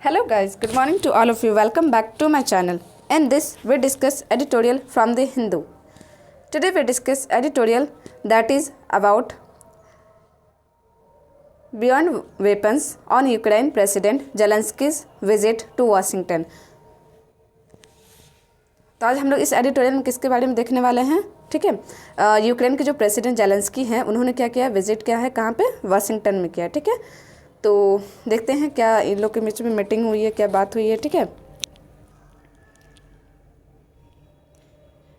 Hello guys, good morning to all of you. Welcome back to my channel. In this we discuss editorial from the Hindu. Today we discuss editorial that is about Beyond Weapons on Ukraine President Zelensky's visit to Washington. तो आज हम लोग इस editorial में किसके बारे में देखने वाले हैं, ठीक है। यूक्रेन के जो प्रेसिडेंट जेलेंस्की हैं उन्होंने क्या किया, विजिट किया है, कहाँ पे, वाशिंगटन में किया, ठीक है। तो देखते हैं क्या इन लोग के बीच में मीटिंग हुई है, क्या बात हुई है, ठीक है।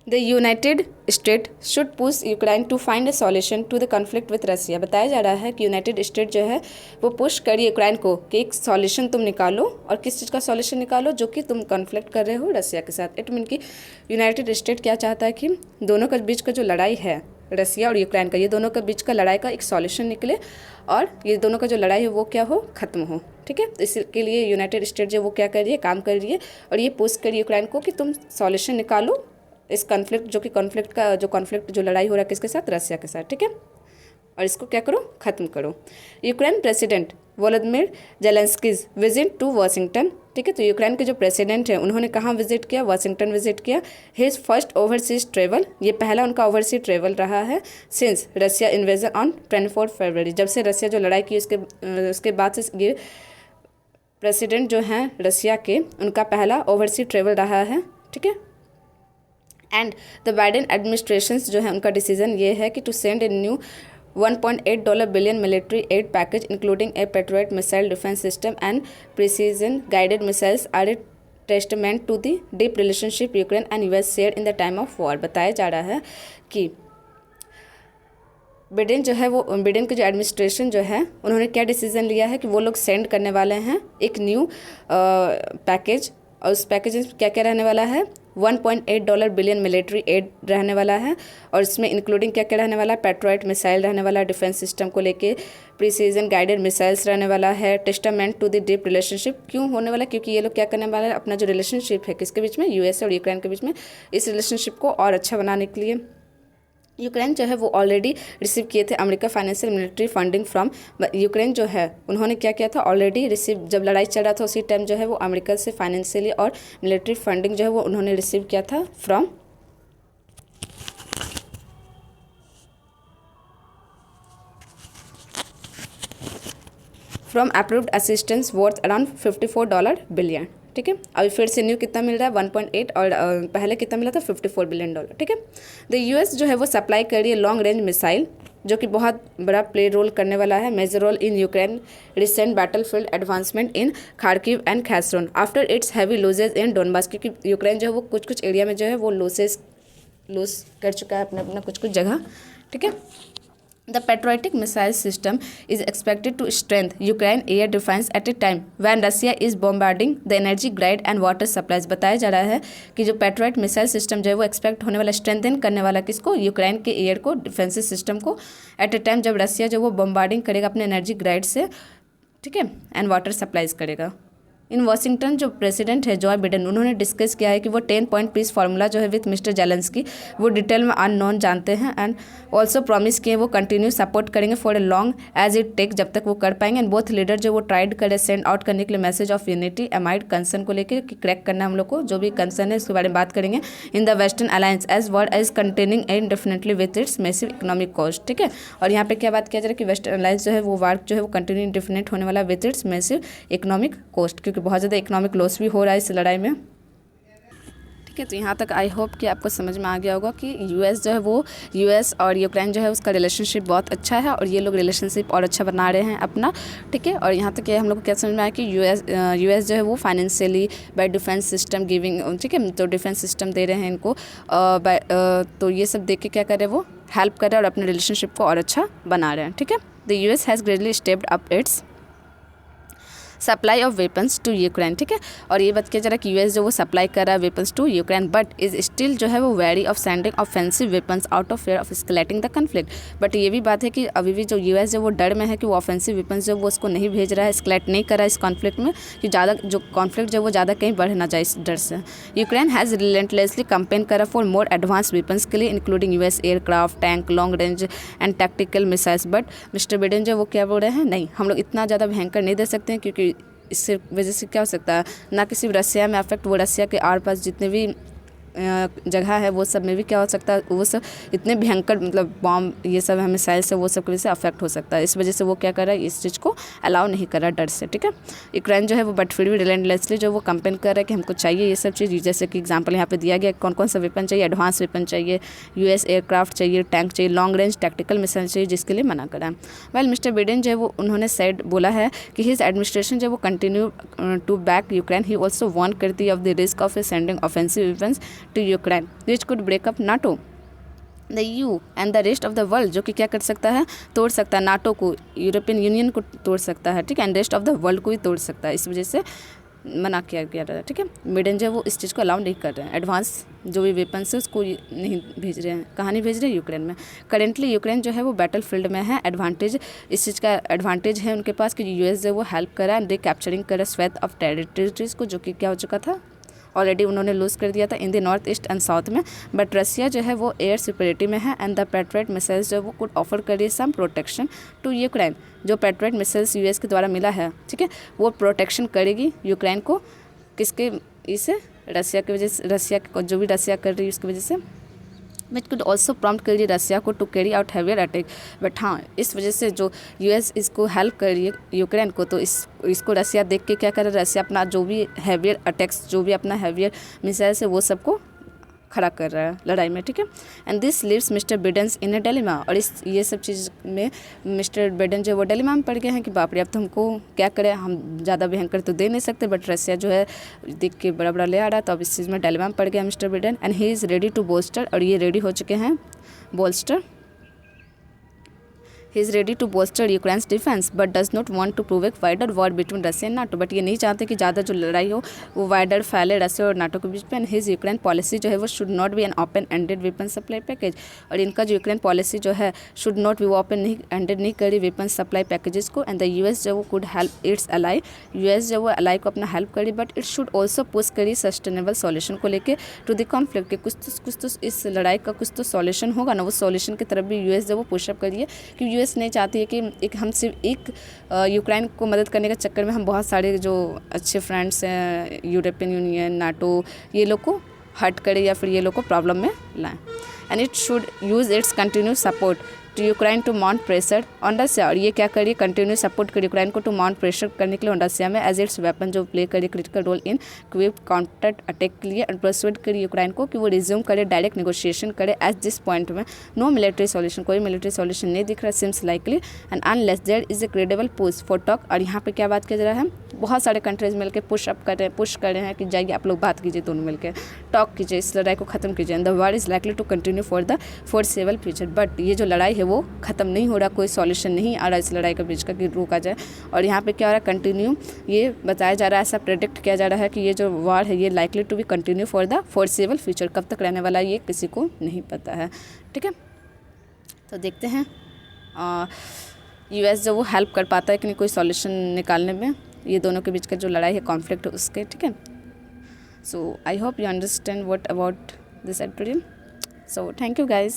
The United State should push Ukraine to find a solution to the conflict with Russia. बताया जा रहा है कि यूनाइटेड स्टेट जो है वो पुश करिए यूक्रेन को कि एक सॉल्यूशन तुम निकालो, और किस चीज़ का सॉल्यूशन निकालो, जो कि तुम कॉन्फ्लिक्ट कर रहे हो रसिया के साथ। इट मीन कि यूनाइटेड स्टेट क्या चाहता है कि दोनों के बीच का जो लड़ाई है रसिया और यूक्रेन का, ये दोनों के बीच का लड़ाई का एक सॉल्यूशन निकले और ये दोनों का जो लड़ाई है वो क्या हो, ख़त्म हो, ठीक है। इसके लिए यूनाइटेड स्टेट जो वो क्या कर रही है, काम कर रही है, और ये पुश करिए यूक्रेन को कि तुम सॉल्यूशन निकालो इस कॉन्फ्लिक्ट जो लड़ाई हो रहा है किसके साथ, रसिया के साथ, ठीक है, और इसको क्या करो, ख़त्म करो। Ukraine president Volodymyr Zelenskyy's visit to Washington, ठीक है। तो यूक्रेन के जो प्रेसिडेंट हैं उन्होंने कहाँ विजिट किया, वाशिंगटन विजिट किया। हिज फर्स्ट ओवरसीज ट्रेवल, ये पहला उनका ओवरसीज ट्रेवल रहा है सिंस रसिया इन्वेजन ऑन 24 फरवरी। जब से रसिया जो लड़ाई की उसके बाद से ये प्रेसिडेंट जो हैं रसिया के, उनका पहला ओवरसीज ट्रेवल रहा है, ठीक है। एंड द बाइडेन एडमिनिस्ट्रेशन जो है उनका डिसीजन ये है कि to send a new $1.8 billion military aid package including a patriot missile defence system and precision guided missiles are a testament to the deep relationship Ukraine and US share in the time of war. बताया जा रहा है कि Biden जो है वो, Biden की जो एडमिनिस्ट्रेशन जो है उन्होंने क्या डिसीजन लिया है कि वो लोग सेंड करने वाले हैं एक न्यू पैकेज, और उस पैकेज में क्या क्या रहने वाला है, $1.8 बिलियन मिलिट्री एड रहने वाला है, और इसमें इंक्लूडिंग क्या क्या रहने वाला है, पेट्रियट मिसाइल रहने वाला है, डिफेंस सिस्टम को लेके प्रिसीजन गाइडेड मिसाइल्स रहने वाला है, testament to the deep relationship. क्यों होने वाला है, क्योंकि ये लोग क्या करने वाला है, अपना जो रिलेशनशिप है किसके बीच में, यूएस और यूक्रेन के बीच में, इस रिलेशनशिप को और अच्छा बनाने के लिए यूक्रेन जो है वो ऑलरेडी रिसीव किए थे America financial military funding from. Ukraine जो है उन्होंने क्या किया था, ऑलरेडी रिसीव, जब लड़ाई चल रहा था उसी टाइम जो है वो अमेरिका से फाइनेंशियली और मिलिट्री फंडिंग जो है वो उन्होंने रिसीव किया था from approved assistance worth around $54 billion, ठीक है। अभी फिर से न्यू कितना मिल रहा है, 1.8, और पहले कितना मिला था, $54 बिलियन, ठीक है। द यूएस जो है वो सप्लाई कर रही है लॉन्ग रेंज मिसाइल, जो कि बहुत बड़ा प्ले रोल करने वाला है, major role in Ukraine recent battlefield advancement in Kharkiv and Kherson after its heavy losses in Donbas. क्योंकि यूक्रेन जो है वो कुछ एरिया में जो है वो लॉस कर चुका है अपना कुछ जगह, ठीक है। The patriotic missile system is expected to strengthen Ukraine air defense at a time when Russia is bombarding the energy grid and water supplies। बताया जा रहा है कि जो पेट्रियट मिसाइल सिस्टम जो है वो एक्सपेक्ट होने वाला, स्ट्रेंथन करने वाला किसको, यूक्रेन के एयर को, डिफेंसिव सिस्टम को, एट ए टाइम जब रसिया जो वो बम्बार्डिंग करेगा अपने एनर्जी ग्राइड से, ठीक है, एंड वाटर सप्लाईज करेगा। इन वाशिंगटन जो प्रेसिडेंट है जॉय बिडेन, उन्होंने डिस्कस किया है कि वो 10 पॉइंट पीस फार्मूला जो है विथ मिस्टर जेलेंस्की वो डिटेल में अननोन जानते हैं, एंड ऑल्सो प्रॉमिस किए वो कंटिन्यू सपोर्ट करेंगे for a long as it take, जब तक वो कर पाएंगे। एंड बोथ लीडर जो वो ट्राइड करे सेंड आउट करने के लिए message of unity amide concern को लेकर कि क्रैक करना हम लोग को, जो भी कंसर्न है उसके बारे में बात करेंगे। In the western alliance as world as containing indefinitely with its massive economic cost, ठीक है। और यहाँ पे क्या बात किया जा रहा है कि वेस्टर्न अलायंस जो है वो वार्क जो है वो कंटिन्यू इंडेफिनेट होने वाला with its massive economic cost, क्योंकि बहुत ज़्यादा इकोनॉमिक लॉस भी हो रहा है इस लड़ाई में, ठीक है। तो यहाँ तक आई होप कि आपको समझ में आ गया होगा कि यूएस जो है वो, यूएस और यूक्रेन जो है उसका रिलेशनशिप बहुत अच्छा है, और ये लोग रिलेशनशिप और अच्छा बना रहे हैं अपना, ठीक है। और यहाँ तक ये हम लोग को क्या समझ में आया कि यूएस जो है वो financially bye defence system giving, ठीक है, तो डिफेंस सिस्टम दे रहे हैं इनको, तो ये सब देख के क्या कर रहे हैं, वो हेल्प कर रहे हैं और अपने रिलेशनशिप को और अच्छा बना रहे हैं, ठीक है। The US has greatly stepped up its supply of weapons to Ukraine, ठीक है। और ये बात किया जा रहा है कि यूएस जो वो सप्लाई कर रहा है weapons to Ukraine, but is still जो है वो wary of sending offensive weapons out of fear of escalating the conflict. But ये भी बात है कि अभी भी जो यूएस जो वो डर में है कि वो ऑफेंसिव वेपन्स जो वो उसको नहीं भेज रहा है, स्केलेट नहीं कर रहा है इस कॉन्फ्लिक्ट में, कि ज़्यादा जो कॉन्फ्लिक्ट जो वो ज़्यादा कहीं बढ़ ना जाए इस डर से। यूक्रेन हैज़ रिलेंटलेसली कंपेन करा फॉर मोर एडवांस वेपन्स के लिए including US aircraft, tank, long range and tactical missiles, but mister Biden जो वो क्या बोल रहे हैं, नहीं हम लोग इतना ज़्यादा भयंकर नहीं दे सकते हैं, क्योंकि इससे वजह से क्या हो सकता है, ना कि सिर्फ रसिया में अफेक्ट, वो रसिया के आर पास जितने भी जगह है वो सब में भी क्या हो सकता है, वो सब इतने भयंकर मतलब बॉम्ब ये सब है मिसाइल से, वो सब की वजह से अफेक्ट हो सकता है। इस वजह से वो क्या कर रहा है, इस चीज़ को अलाउ नहीं कर रहा डर से, ठीक है। यूक्रेन जो है वो बट फिर भी रिलेंटलेसली जो वो कंपेन कर रहा है कि हमको चाहिए ये सब चीज़, जैसे कि एग्जाम्पल यहाँ पे दिया गया कौन कौन सा वेपन चाहिए, एडवांस वेपन चाहिए, यूएस एयरक्राफ्ट चाहिए, टैंक चाहिए, लॉन्ग रेंज टैक्टिकल मिसाइल चाहिए, जिसके लिए मना करा है। वेल मिस्टर बिडेन जो है वो उन्होंने साइड बोला है कि हिज एडमिनिस्ट्रेशन जो वो continue to back Ukraine, he also warn करती of the risk of sending offensive weapons to Ukraine which could break up NATO, the EU and the rest of the world, जो कि क्या कर सकता है, तोड़ सकता है नाटो को, यूरोपियन यूनियन को तोड़ सकता है, ठीक है, and rest of the world को भी तोड़ सकता है। इस वजह से मना किया गया है, ठीक है। बिडेन जो है वो इस चीज़ को अलाउ नहीं कर रहे हैं, एडवांस जो भी वेपन्स है उसको नहीं भेज रहे हैं। कहाँ नहीं भेज रहे हैं, यूक्रेन में। करेंटली यूक्रेन जो है वो बैटल फील्ड में है। एडवांटेज इस चीज़ का एडवांटेज है उनके पास कि यूएस जो वो हेल्प कर रहा है, रिकैप्चरिंग कर रहा है स्वेथ ऑफ टेरिटरीज को, जो कि क्या हो चुका था, ऑलरेडी उन्होंने लूज़ कर दिया था in the north east and south में। बट रसिया जो है वो एयर सिक्योरिटी में है, एंड द पैट्रियट मिसाइल्स जो वो कुड ऑफर करिए सम प्रोटेक्शन टू यूक्रेन। जो पैट्रियट मिसाइल्स यूएस के द्वारा मिला है, ठीक है, वो प्रोटेक्शन करेगी यूक्रेन को, किसके इससे, रसिया की वजह से, रसिया जो भी रसिया कर रही है उसकी वजह से। विच कुड ऑल्सो प्रॉम्प्ट कर रही है रसिया को to carry out heavier attack. But हाँ, इस वजह से जो यूएस इसको हेल्प कर रही है यूक्रेन को, तो इसको रसिया देख के क्या कर रहा है, रसिया अपना जो भी हैवियर अटैक्स, जो भी अपना हैवियर मिसाइल्स है वो सबको खड़ा कर रहा है लड़ाई में, ठीक है। And this leaves Mr Biden's in a dilemma, और इस ये सब चीज़ में मिस्टर बिडेन जो है वो डिलेमा में पड़ गए हैं कि बाप रे अब तो हमको क्या करें, हम ज़्यादा भयंकर तो दे नहीं सकते, बट रसिया जो है देख के बड़ा बड़ा ले आ रहा, तो अब इस चीज़ में डिलेमा में पड़ गया mister Biden. And he is ready to bolster, और ये रेडी हो चुके हैं bolster, he is ready to bolster Ukraine's defence but does not want to provoke wider war between Russia and NATO. But ये नहीं चाहते कि ज़्यादा जो लड़ाई हो वो वाइडर फैले रसिया और नाटो के बीच में। एंड हिज यूक्रेन पॉलिसी जो है वो should not be an open ended weapon supply package, और इनका जो यूक्रेन पॉलिसी जो है शुड नॉट बी, वो ओपन नहीं एंडेड नहीं करी वेपन सप्लाई पैकेजेस को। एंड द यूएस जो वो could help its ally, US जो वो अलाई को अपना हेल्प करी, but it should also push करी सस्टेनेबल सॉल्यूशन को लेके टू द कॉन्फ्लिक्ट, के कुछ तो इस लड़ाई का कुछ तो सॉल्यूशन होगा ना, वो सॉल्यूशन की तरफ भी यूएस जो वो पुशअप करिए, कि यूएस नहीं चाहती है कि एक हम सिर्फ एक यूक्रेन को मदद करने के चक्कर में हम बहुत सारे जो अच्छे फ्रेंड्स हैं, यूरोपियन यूनियन, नाटो, ये लोग को हर्ट करें या फिर ये लोग को प्रॉब्लम में लाएं। And it should use its continuous support to Ukraine to mount pressure on Russia, और ये क्या करिए, कंटिन्यू सपोर्ट करिए यूक्रेन को टू माउंट प्रेशर करने के लिए ऑन रसिया में, एज इट्स वेपन जो प्ले करिए critical role in quick counter attack के लिए। एंड परसुएड करिए यूक्रेन को कि वो रिज्यूम करे, डायरेक्ट नेगोशिएशन करे। एट दिस पॉइंट में नो मिलिट्री सॉल्यूशन, कोई मिलिट्री सॉल्यूशन नहीं दिख रहा seems likely, and unless there is a credible push for talk. और यहाँ पे क्या बात किया जा रहा है, बहुत सारे कंट्रीज मिलकर पुश कर रहे हैं कि जाइए आप लोग बात कीजिए, दोनों मिलकर टॉक कीजिए, इस लड़ाई को खत्म कीजिए। The war is likely to continue for the foreseeable future, but ये जो लड़ाई है वो खत्म नहीं हो रहा, कोई सॉल्यूशन नहीं आ रहा इस लड़ाई के बीच का कि रोका जाए। और यहाँ पे क्या हो रहा है, कंटिन्यू ये बताया जा रहा है, ऐसा प्रेडिक्ट किया जा रहा है कि ये जो वॉर है ये likely to be continue for the foreseeable future, कब तक रहने वाला है ये किसी को नहीं पता है, ठीक है। तो देखते हैं यूएस जो वो हेल्प कर पाता है कि नहीं कोई सॉल्यूशन निकालने में ये दोनों के बीच का जो लड़ाई है, कॉन्फ्लिक्ट उसके, ठीक है। So I hope you understand what about this editorial. So thank you guys.